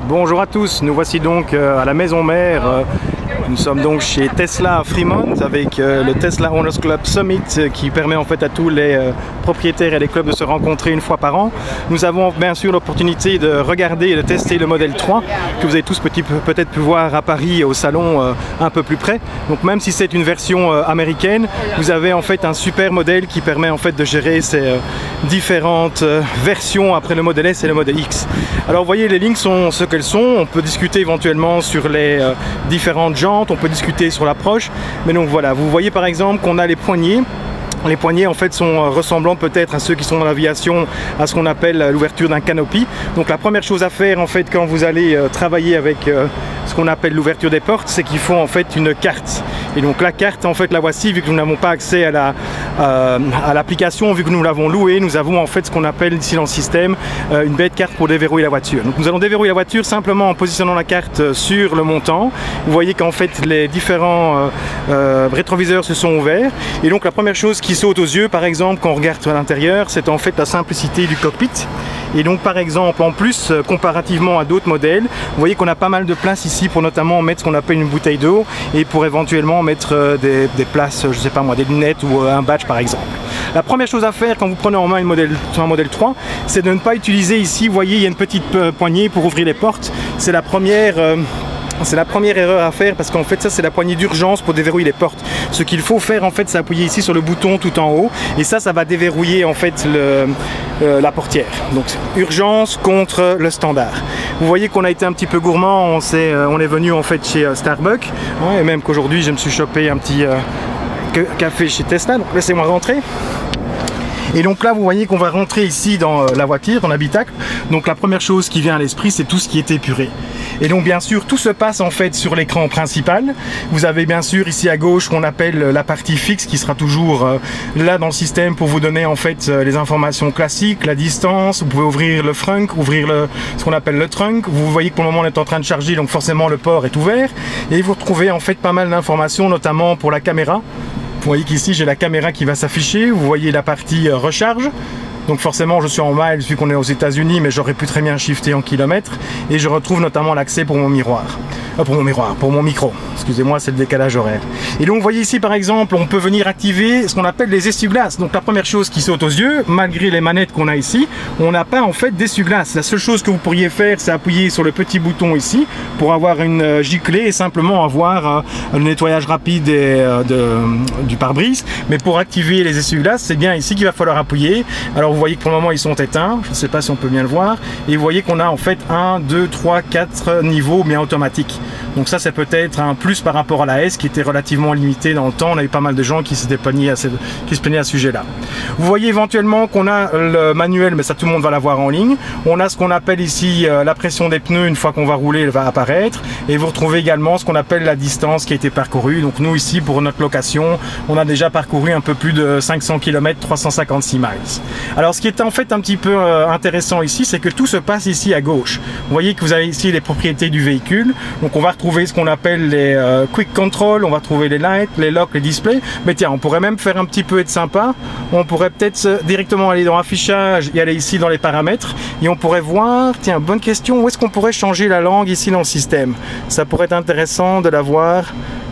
Bonjour à tous, nous voici donc à la maison mère. Nous sommes donc chez Tesla à Fremont avec le Tesla Owners Club Summit qui permet en fait à tous les propriétaires et les clubs de se rencontrer une fois par an. Nous avons bien sûr l'opportunité de regarder et de tester le modèle 3 que vous avez tous peut-être pu voir à Paris au salon un peu plus près. Donc même si c'est une version américaine, vous avez en fait un super modèle qui permet en fait de gérer ces différentes versions après le modèle S et le modèle X. Alors vous voyez, les lignes sont ce qu'elles sont. On peut discuter éventuellement sur les différentes jantes, on peut discuter sur l'approche, mais donc voilà, vous voyez par exemple qu'on a les poignées. Les poignées en fait sont ressemblants peut-être à ceux qui sont dans l'aviation, à ce qu'on appelle l'ouverture d'un canopy. Donc la première chose à faire en fait quand vous allez travailler avec ce qu'on appelle l'ouverture des portes, c'est qu'il faut en fait une carte. Et donc la carte en fait la voici, vu que nous n'avons pas accès à l'application, vu que nous l'avons louée, nous avons en fait ce qu'on appelle ici dans le système une bête carte pour déverrouiller la voiture. Donc nous allons déverrouiller la voiture simplement en positionnant la carte sur le montant. Vous voyez qu'en fait les différents rétroviseurs se sont ouverts. Et donc la première chose qui saute aux yeux par exemple quand on regarde à l'intérieur, c'est en fait la simplicité du cockpit. Et donc par exemple en plus comparativement à d'autres modèles, vous voyez qu'on a pas mal de place ici pour notamment mettre ce qu'on appelle une bouteille d'eau et pour éventuellement mettre des places, je sais pas moi, des lunettes ou un badge par exemple. La première chose à faire quand vous prenez en main un modèle 3, c'est de ne pas utiliser ici, vous voyez il y a une petite poignée pour ouvrir les portes. C'est la première erreur à faire parce qu'en fait ça c'est la poignée d'urgence pour déverrouiller les portes. Ce qu'il faut faire en fait c'est appuyer ici sur le bouton tout en haut et ça va déverrouiller en fait la portière. Donc urgence contre le standard. Vous voyez qu'on a été un petit peu gourmand, on est venu en fait chez Starbucks et même qu'aujourd'hui je me suis chopé un petit café chez Tesla, donc laissez-moi rentrer. Et donc là vous voyez qu'on va rentrer ici dans la voiture, dans l'habitacle. Donc la première chose qui vient à l'esprit c'est tout ce qui est épuré. Et donc bien sûr tout se passe en fait sur l'écran principal. Vous avez bien sûr ici à gauche ce qu'on appelle la partie fixe qui sera toujours là dans le système pour vous donner en fait les informations classiques, la distance. Vous pouvez ouvrir le frunk, ouvrir ce qu'on appelle le trunk. Vous voyez que pour le moment on est en train de charger, donc forcément le port est ouvert. Et vous retrouvez en fait pas mal d'informations, notamment pour la caméra. Vous voyez qu'ici j'ai la caméra qui va s'afficher, vous voyez la partie recharge. Donc forcément je suis en miles vu qu'on est aux États-Unis, mais j'aurais pu très bien shifter en kilomètres. Et je retrouve notamment l'accès pour mon miroir. Pour mon micro. Excusez-moi, c'est le décalage horaire. Et donc vous voyez ici par exemple, on peut venir activer ce qu'on appelle les essuie-glaces. Donc la première chose qui saute aux yeux, malgré les manettes qu'on a ici, on n'a pas en fait d'essuie-glaces. La seule chose que vous pourriez faire, c'est appuyer sur le petit bouton ici pour avoir une giclée et simplement avoir le nettoyage rapide du pare-brise. Mais pour activer les essuie-glaces, c'est bien ici qu'il va falloir appuyer. Alors vous voyez que pour le moment ils sont éteints, je ne sais pas si on peut bien le voir. Et vous voyez qu'on a en fait 1, 2, 3, 4 niveaux bien automatiques. Donc ça c'est peut-être un plus par rapport à la S qui était relativement limitée dans le temps. On a eu pas mal de gens qui se plaignaient à ce sujet-là. Vous voyez éventuellement qu'on a le manuel, mais ça tout le monde va l'avoir en ligne. On a ce qu'on appelle ici la pression des pneus, une fois qu'on va rouler, elle va apparaître. Et vous retrouvez également ce qu'on appelle la distance qui a été parcourue. Donc nous ici pour notre location, on a déjà parcouru un peu plus de 500 km, 356 miles. Alors ce qui est en fait un petit peu intéressant ici, c'est que tout se passe ici à gauche. Vous voyez que vous avez ici les propriétés du véhicule. Donc on va retrouver ce qu'on appelle les quick control, on va trouver les lights, les locks, les displays. Mais tiens, on pourrait même faire un petit peu être sympa. On pourrait peut-être directement aller dans l'affichage et aller ici dans les paramètres. Et on pourrait voir, tiens, bonne question, où est-ce qu'on pourrait changer la langue ici dans le système? Ça pourrait être intéressant de la voir.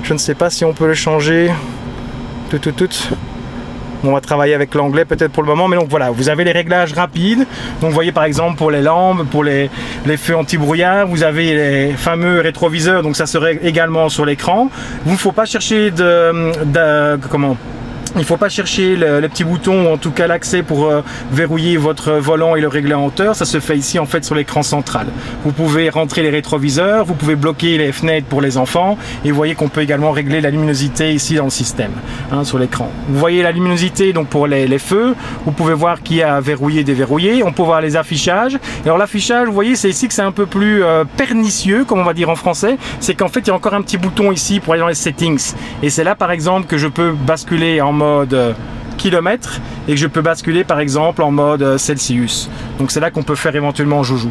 Je ne sais pas si on peut le changer. On va travailler avec l'anglais peut-être pour le moment, mais donc voilà, vous avez les réglages rapides. Donc vous voyez par exemple pour les lampes, pour les feux anti-brouillard, vous avez les fameux rétroviseurs, donc ça serait également sur l'écran. Il ne faut pas chercher il ne faut pas chercher le petit bouton ou en tout cas l'accès pour verrouiller votre volant et le régler en hauteur. Ça se fait ici en fait sur l'écran central. Vous pouvez rentrer les rétroviseurs, vous pouvez bloquer les fenêtres pour les enfants et vous voyez qu'on peut également régler la luminosité ici dans le système, sur l'écran. Vous voyez la luminosité donc pour les feux. Vous pouvez voir qu'il y a verrouillé, déverrouillé. On peut voir les affichages. Et alors l'affichage, vous voyez, c'est ici que c'est un peu plus pernicieux, comme on va dire en français. C'est qu'en fait il y a encore un petit bouton ici pour aller dans les settings. Et c'est là par exemple que je peux basculer en mode kilomètres et que je peux basculer par exemple en mode Celsius. Donc c'est là qu'on peut faire éventuellement joujou.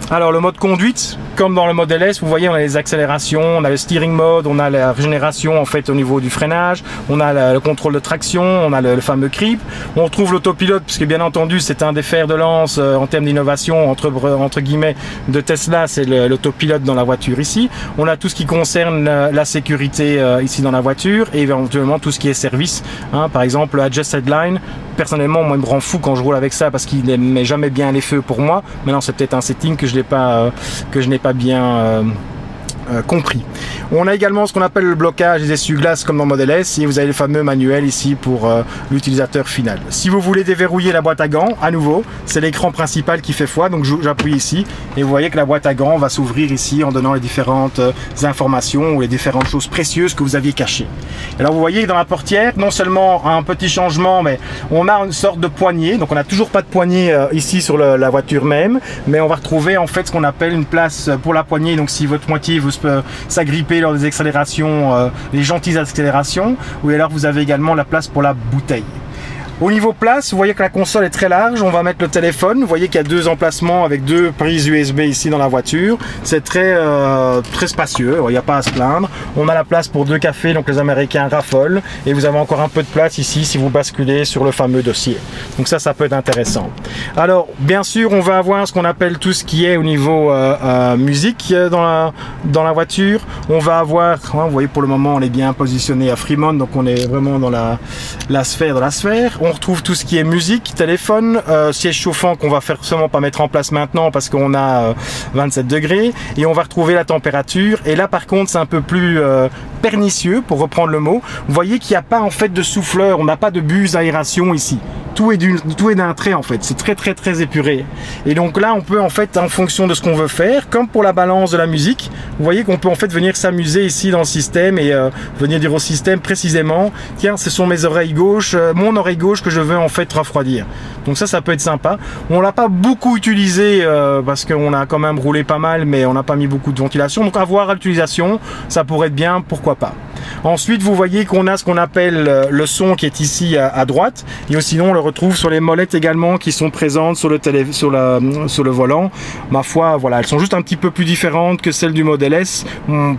Alors le mode conduite, comme dans le Model S, vous voyez on a les accélérations, on a le steering mode, on a la régénération en fait au niveau du freinage, on a le contrôle de traction, on a le fameux creep, on retrouve l'autopilote puisque bien entendu c'est un des fers de lance en termes d'innovation entre guillemets de Tesla, c'est l'autopilote dans la voiture ici. On a tout ce qui concerne la sécurité ici dans la voiture et éventuellement tout ce qui est service, hein, par exemple le Adjusted Line. Personnellement, moi, il me rend fou quand je roule avec ça parce qu'il ne met jamais bien les feux pour moi. Maintenant, c'est peut-être un setting que je n'ai pas bien compris. On a également ce qu'on appelle le blocage des essuie-glaces comme dans Model S et vous avez le fameux manuel ici pour l'utilisateur final. Si vous voulez déverrouiller la boîte à gants, à nouveau, c'est l'écran principal qui fait foi, donc j'appuie ici et vous voyez que la boîte à gants va s'ouvrir ici en donnant les différentes informations ou les différentes choses précieuses que vous aviez cachées. Alors vous voyez que dans la portière, non seulement un petit changement, mais on a une sorte de poignée, donc on n'a toujours pas de poignée ici sur la voiture même, mais on va retrouver en fait ce qu'on appelle une place pour la poignée, donc si votre moitié veut s'agripper lors des accélérations, les gentilles accélérations, ou alors vous avez également la place pour la bouteille. Au niveau place, vous voyez que la console est très large, on va mettre le téléphone, vous voyez qu'il y a deux emplacements avec deux prises USB ici dans la voiture, c'est très spacieux, il n'y a pas à se plaindre. On a la place pour deux cafés, donc les Américains raffolent, et vous avez encore un peu de place ici si vous basculez sur le fameux dossier. Donc ça peut être intéressant. Alors bien sûr on va avoir ce qu'on appelle tout ce qui est au niveau musique dans la voiture. On va avoir, hein, vous voyez pour le moment on est bien positionné à Fremont, donc on est vraiment dans la sphère de la sphère. On retrouve tout ce qui est musique, téléphone, siège chauffant qu'on va forcément pas mettre en place maintenant parce qu'on a 27 degrés et on va retrouver la température et là par contre c'est un peu plus pernicieux pour reprendre le mot. Vous voyez qu'il n'y a pas en fait de souffleur, on n'a pas de buse aération ici. Tout est d'un trait en fait, c'est très épuré. Et donc là on peut en fait en fonction de ce qu'on veut faire, comme pour la balance de la musique, vous voyez qu'on peut en fait venir s'amuser ici dans le système et venir dire au système précisément, tiens ce sont mes oreilles gauches, mon oreille gauche que je veux en fait refroidir. Donc ça peut être sympa. On l'a pas beaucoup utilisé parce qu'on a quand même roulé pas mal mais on n'a pas mis beaucoup de ventilation, donc à voir à l'utilisation, ça pourrait être bien, pourquoi pas. Ensuite vous voyez qu'on a ce qu'on appelle le son qui est ici à droite et sinon on le retrouve sur les molettes également qui sont présentes sur le volant. Ma foi voilà, elles sont juste un petit peu plus différentes que celles du Model S.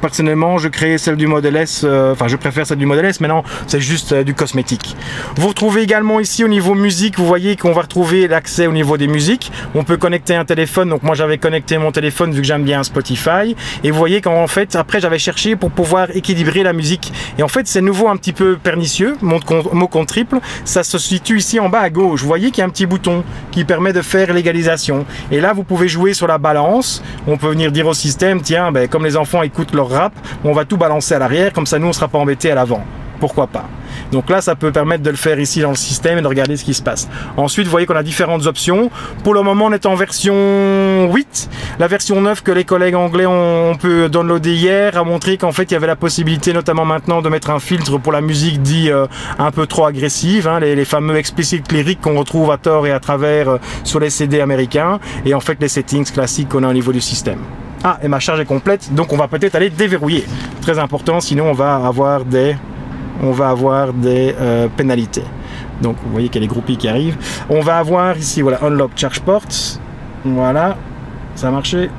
Personnellement je crée celle du Model S, enfin je préfère celle du Model S, mais non c'est juste du cosmétique. Vous retrouvez également ici au niveau musique, vous voyez qu'on va retrouver l'accès au niveau des musiques. On peut connecter un téléphone, donc moi j'avais connecté mon téléphone vu que j'aime bien Spotify et vous voyez qu'en fait après j'avais cherché pour pouvoir équilibrer la musique et en fait c'est nouveau un petit peu pernicieux, mot compte triple, ça se situe ici en bas à gauche. Vous voyez qu'il y a un petit bouton qui permet de faire l'égalisation et là vous pouvez jouer sur la balance. On peut venir dire au système tiens ben, comme les enfants écoutent leur rap, on va tout balancer à l'arrière, comme ça nous on ne sera pas embêté à l'avant. Pourquoi pas? Donc là ça peut permettre de le faire ici dans le système et de regarder ce qui se passe. Ensuite vous voyez qu'on a différentes options. Pour le moment on est en version 8. La version 9 que les collègues anglais ont pu downloader hier a montré qu'en fait il y avait la possibilité notamment maintenant de mettre un filtre pour la musique dit un peu trop agressive, hein, les fameux explicit lyrics qu'on retrouve à tort et à travers sur les CD américains et en fait les settings classiques qu'on a au niveau du système. Ah et ma charge est complète donc on va peut-être aller déverrouiller. Très important sinon on va avoir des pénalités. Donc vous voyez qu'il y a les groupies qui arrivent. On va avoir ici voilà Unlock Charge Ports. Voilà, ça a marché.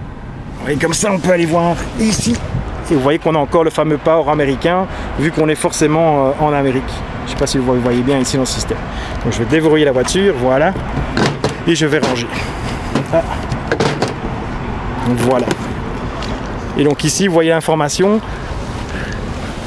Et comme ça on peut aller voir ici. Et vous voyez qu'on a encore le fameux power américain vu qu'on est forcément en Amérique. Je ne sais pas si vous voyez bien ici dans le système. Donc je vais déverrouiller la voiture, voilà. Et je vais ranger. Ah. Voilà. Et donc ici vous voyez l'information.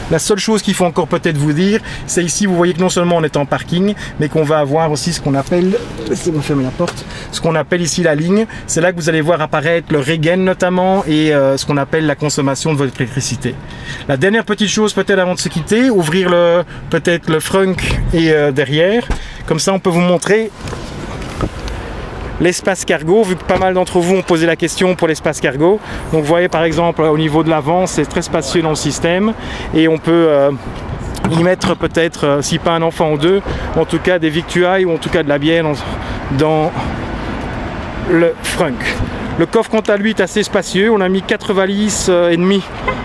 La seule chose qu'il faut encore peut-être vous dire, c'est ici, vous voyez que non seulement on est en parking, mais qu'on va avoir aussi ce qu'on appelle, laissez-moi fermer la porte, ce qu'on appelle ici la ligne. C'est là que vous allez voir apparaître le regen notamment et ce qu'on appelle la consommation de votre électricité. La dernière petite chose peut-être avant de se quitter, ouvrir peut-être le frunk et derrière. Comme ça, on peut vous montrer l'espace cargo, vu que pas mal d'entre vous ont posé la question pour l'espace cargo. Donc vous voyez par exemple au niveau de l'avant, c'est très spacieux dans le système et on peut y mettre peut-être, si pas un enfant ou deux, en tout cas des victuailles ou en tout cas de la bière dans le frunk. Le coffre quant à lui est assez spacieux, on a mis 4 valises et demi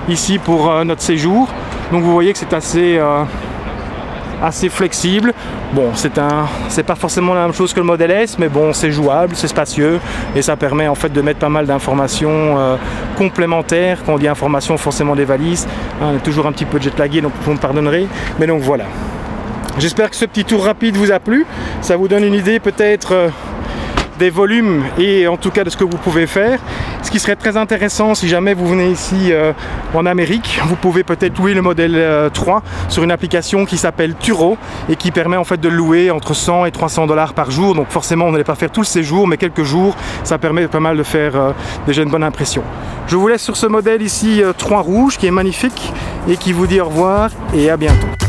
ici pour notre séjour. Donc vous voyez que c'est assez assez flexible. Bon, c'est pas forcément la même chose que le modèle S, mais bon, c'est jouable, c'est spacieux et ça permet en fait de mettre pas mal d'informations complémentaires. Quand on dit informations, forcément des valises, hein, on est toujours un petit peu jetlagué, donc vous me pardonnerez, mais donc voilà. J'espère que ce petit tour rapide vous a plu, ça vous donne une idée peut-être des volumes et en tout cas de ce que vous pouvez faire. Ce qui serait très intéressant, si jamais vous venez ici en Amérique, vous pouvez peut-être louer le modèle 3 sur une application qui s'appelle Turo et qui permet en fait de louer entre 100 et 300 $ par jour. Donc forcément on n'allait pas faire tout le séjour, mais quelques jours, ça permet pas mal de faire déjà une bonne impression. Je vous laisse sur ce modèle ici 3 rouge qui est magnifique et qui vous dit au revoir et à bientôt.